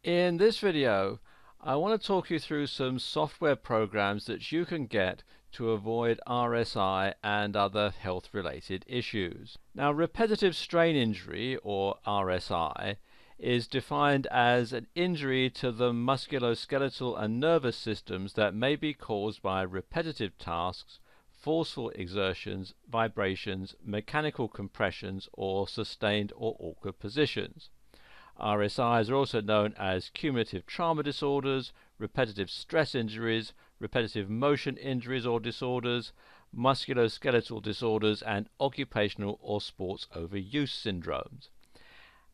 In this video, I want to talk you through some software programs that you can get to avoid RSI and other health-related issues. Now, repetitive strain injury, or RSI, is defined as an injury to the musculoskeletal and nervous systems that may be caused by repetitive tasks, forceful exertions, vibrations, mechanical compressions, or sustained or awkward positions. RSIs are also known as cumulative trauma disorders, repetitive stress injuries, repetitive motion injuries or disorders, musculoskeletal disorders, and occupational or sports overuse syndromes.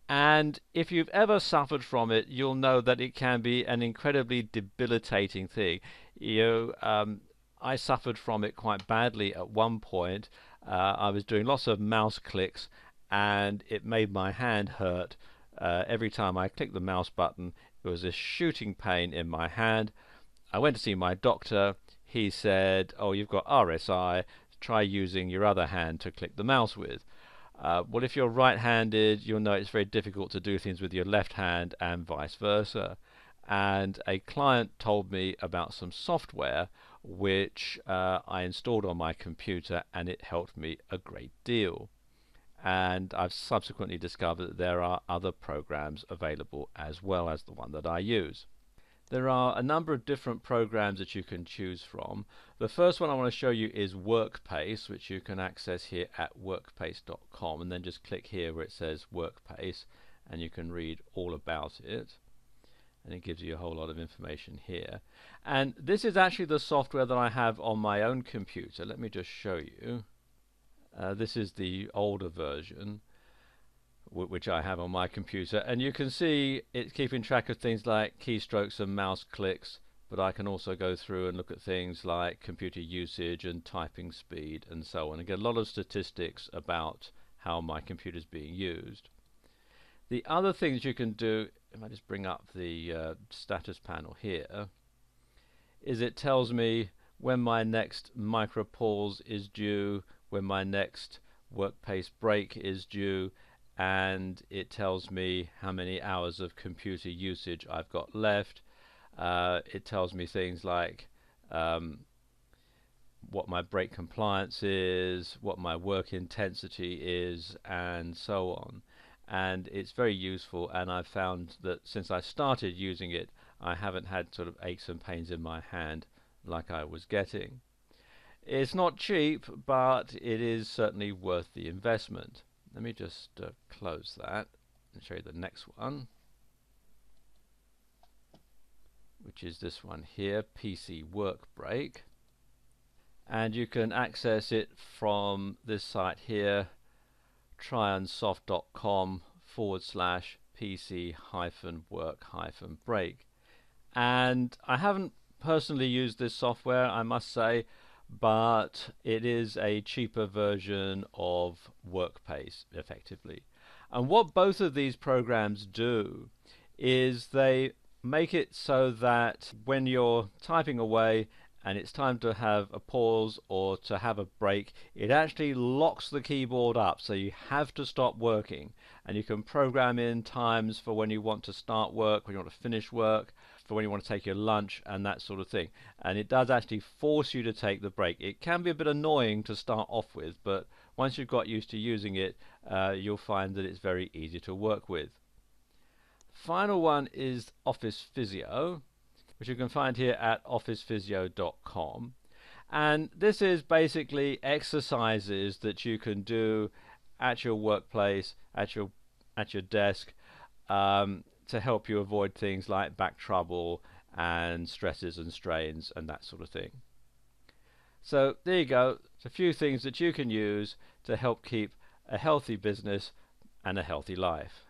And if you've ever suffered from it, you'll know that it can be an incredibly debilitating thing. I suffered from it quite badly at one point. I was doing lots of mouse clicks, and it made my hand hurt. Every time I clicked the mouse button, there was a shooting pain in my hand. I went to see my doctor. He said, "Oh, you've got RSI. Try using your other hand to click the mouse with." Well, if you're right-handed, you'll know it's very difficult to do things with your left hand and vice versa. And a client told me about some software which I installed on my computer, and it helped me a great deal. And I've subsequently discovered that there are other programs available as well as the one that I use. There are a number of different programs that you can choose from. The first one I want to show you is Workpace, which you can access here at workpace.com, and then just click here where it says Workpace, and you can read all about it. And it gives you a whole lot of information here. And this is actually the software that I have on my own computer. Let me just show you. This is the older version which I have on my computer, and you can see it's keeping track of things like keystrokes and mouse clicks, but I can also go through and look at things like computer usage and typing speed and so on, and get a lot of statistics about how my computer is being used. The other things you can do, if I just bring up the status panel here, is it tells me when my next micro pause is due, when my next Workpace break is due, and it tells me how many hours of computer usage I've got left. It tells me things like what my break compliance is, what my work intensity is, and so on. And it's very useful, and I've found that since I started using it, I haven't had sort of aches and pains in my hand like I was getting. It's not cheap, but it is certainly worth the investment. Let me just close that and show you the next one, which is this one here, PC Work Break. And you can access it from this site here, trionsoft.com/PC-work-break. And I haven't personally used this software, I must say, but it is a cheaper version of Workpace, effectively. And what both of these programs do is they make it so that when you're typing away and it's time to have a pause or to have a break, it actually locks the keyboard up, so you have to stop working, and you can program in times for when you want to start work, when you want to finish work, for when you want to take your lunch, and that sort of thing. And it does actually force you to take the break. It can be a bit annoying to start off with, but once you've got used to using it, you'll find that it's very easy to work with. Final one is Office Physio, which you can find here at officephysio.com. And this is basically exercises that you can do at your workplace, at your desk, to help you avoid things like back trouble and stresses and strains and that sort of thing. So there you go. It's a few things that you can use to help keep a healthy business and a healthy life.